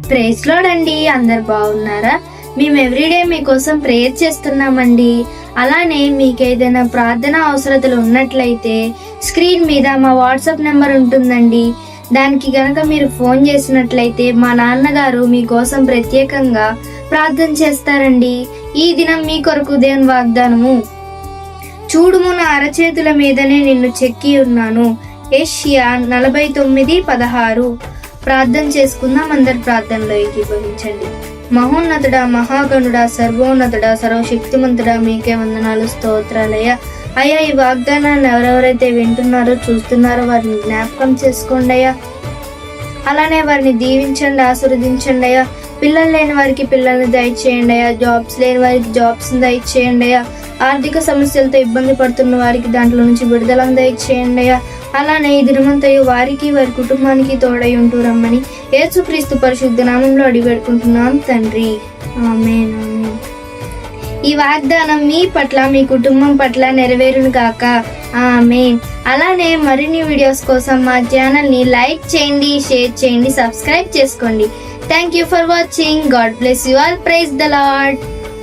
Praise lord అండి. అందరు బాగున్నారా? మేము ఎవ్రీడే మీకోసం ప్రేయర్ చేస్తున్నామండి. అలానే మీకు ఏదైనా ప్రార్థన అవసరతలు ఉన్నట్లయితే స్క్రీన్ మీద మా వాట్సాప్ నెంబర్ ఉంటుందండి. దానికి గనక మీరు ఫోన్ చేసినట్లయితే మా నాన్నగారు మీకోసం ప్రత్యేకంగా ప్రార్థన చేస్తారండి. ఈ దినం మీ కొరకు దేవుని వాగ్దానము, చూడుము నా అరచేతుల మీదనే నిన్ను చెక్కి ఉన్నాను. యెషయా 49:16. ప్రార్థన చేసుకుందాం. అందరి ప్రార్థనలో ఏకీభవించండి. మహోన్నతుడా, మహాగణుడా, సర్వోన్నతుడా, సర్వశక్తిమంతుడా, మీకే వందనాలు, స్తోత్రాలయ్యా. అయ్యా, ఈ వాగ్దానాన్ని ఎవరెవరైతే వింటున్నారో చూస్తున్నారో వారిని జ్ఞాపకం చేసుకోండి అయ్యా. అలానే వారిని దీవించండి, ఆశీర్వదించండి అయ్యా. పిల్లలు లేని వారికి పిల్లల్ని దయచేయండి అయ్యా. జాబ్స్ లేని వారికి జాబ్స్ దయచేయండి అయ్యా. ఆర్థిక సమస్యలతో ఇబ్బంది పడుతున్న వారికి దాంట్లో నుంచి విడుదలను దయచేయండి అయ్యా. అలానే ఈ దినమంతయు వారికి వారి కుటుంబానికి తోడై ఉంటూ రమ్మని యేసుక్రీస్తు పరిశుద్ధ నామంలో అడిగి పెట్టుకుంటున్నాం తండ్రి. ఆమేన్, ఆమేన్. ఈ వాగ్దానం మీ పట్ల, మీ కుటుంబం పట్ల నెరవేరును గాక. ఆమేన్. అలానే మరిన్ని వీడియోస్ కోసం మా ఛానల్ని లైక్ చేయండి, షేర్ చేయండి, సబ్స్క్రైబ్ చేసుకోండి. Thank you for watching. God bless you all. Praise the lord.